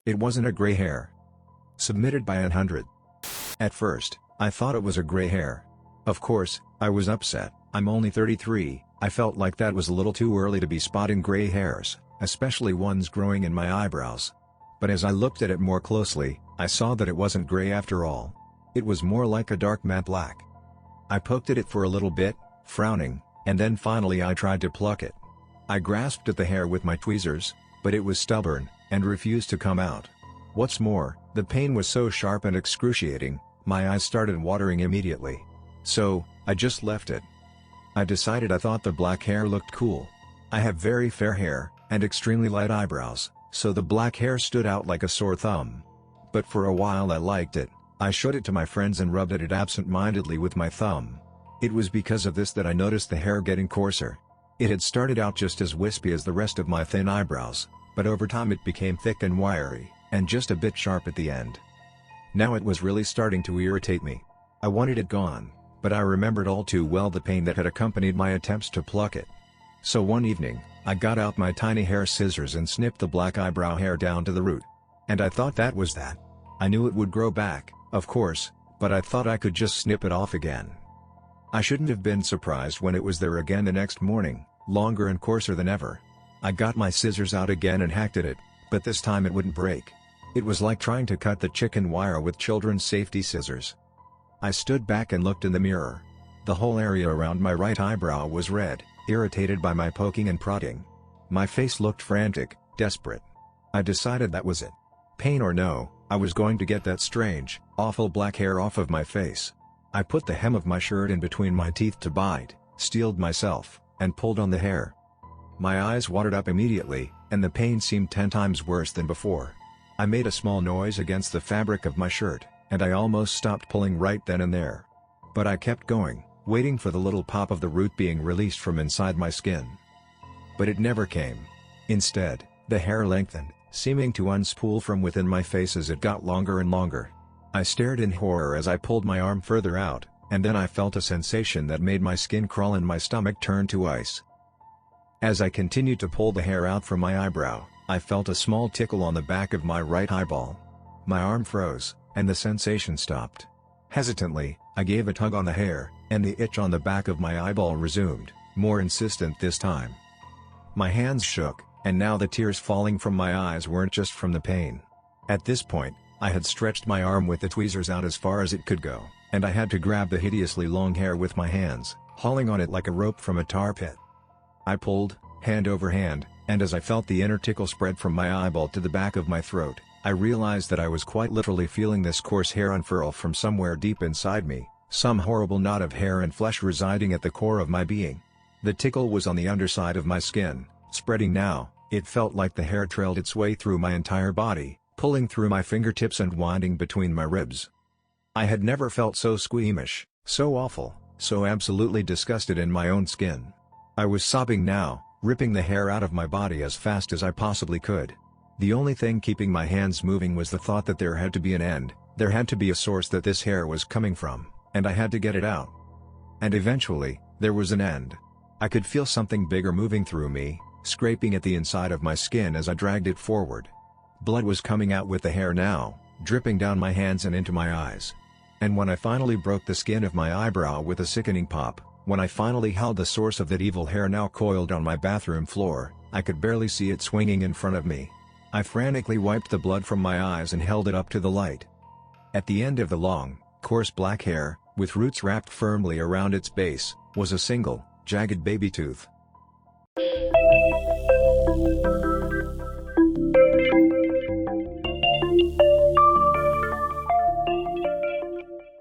It wasn't a gray hair. Submitted by 100. At first, I thought it was a gray hair. Of course, I was upset. I'm only 33, I felt like that was a little too early to be spotting gray hairs, especially ones growing in my eyebrows. But as I looked at it more closely, I saw that it wasn't gray after all. It was more like a dark matte black. I poked at it for a little bit, frowning, and then finally I tried to pluck it. I grasped at the hair with my tweezers, but it was stubborn, and refused to come out. What's more, the pain was so sharp and excruciating, my eyes started watering immediately. So, I just left it. I decided I thought the black hair looked cool. I have very fair hair, and extremely light eyebrows, so the black hair stood out like a sore thumb. But for a while I liked it. I showed it to my friends and rubbed at it absent-mindedly with my thumb. It was because of this that I noticed the hair getting coarser. It had started out just as wispy as the rest of my thin eyebrows, but over time it became thick and wiry, and just a bit sharp at the end. Now it was really starting to irritate me. I wanted it gone, but I remembered all too well the pain that had accompanied my attempts to pluck it. So one evening, I got out my tiny hair scissors and snipped the black eyebrow hair down to the root. And I thought that was that. I knew it would grow back, of course, but I thought I could just snip it off again. I shouldn't have been surprised when it was there again the next morning, longer and coarser than ever. I got my scissors out again and hacked at it, but this time it wouldn't break. It was like trying to cut the chicken wire with children's safety scissors. I stood back and looked in the mirror. The whole area around my right eyebrow was red, irritated by my poking and prodding. My face looked frantic, desperate. I decided that was it. Pain or no, I was going to get that strange, awful black hair off of my face. I put the hem of my shirt in between my teeth to bite, steeled myself, and pulled on the hair. My eyes watered up immediately, and the pain seemed 10 times worse than before. I made a small noise against the fabric of my shirt, and I almost stopped pulling right then and there. But I kept going, waiting for the little pop of the root being released from inside my skin. But it never came. Instead, the hair lengthened, seeming to unspool from within my face as it got longer and longer. I stared in horror as I pulled my arm further out, and then I felt a sensation that made my skin crawl and my stomach turn to ice. As I continued to pull the hair out from my eyebrow, I felt a small tickle on the back of my right eyeball. My arm froze, and the sensation stopped. Hesitantly, I gave a tug on the hair, and the itch on the back of my eyeball resumed, more insistent this time. My hands shook, and now the tears falling from my eyes weren't just from the pain. At this point, I had stretched my arm with the tweezers out as far as it could go, and I had to grab the hideously long hair with my hands, hauling on it like a rope from a tar pit. I pulled, hand over hand, and as I felt the inner tickle spread from my eyeball to the back of my throat, I realized that I was quite literally feeling this coarse hair unfurl from somewhere deep inside me, some horrible knot of hair and flesh residing at the core of my being. The tickle was on the underside of my skin, spreading now. It felt like the hair trailed its way through my entire body, pulling through my fingertips and winding between my ribs. I had never felt so squeamish, so awful, so absolutely disgusted in my own skin. I was sobbing now, ripping the hair out of my body as fast as I possibly could. The only thing keeping my hands moving was the thought that there had to be an end, there had to be a source that this hair was coming from, and I had to get it out. And eventually, there was an end. I could feel something bigger moving through me, scraping at the inside of my skin as I dragged it forward. Blood was coming out with the hair now, dripping down my hands and into my eyes. And when I finally broke the skin of my eyebrow with a sickening pop, when I finally held the source of that evil hair now coiled on my bathroom floor, I could barely see it swinging in front of me. I frantically wiped the blood from my eyes and held it up to the light. At the end of the long, coarse black hair, with roots wrapped firmly around its base, was a single, jagged baby tooth.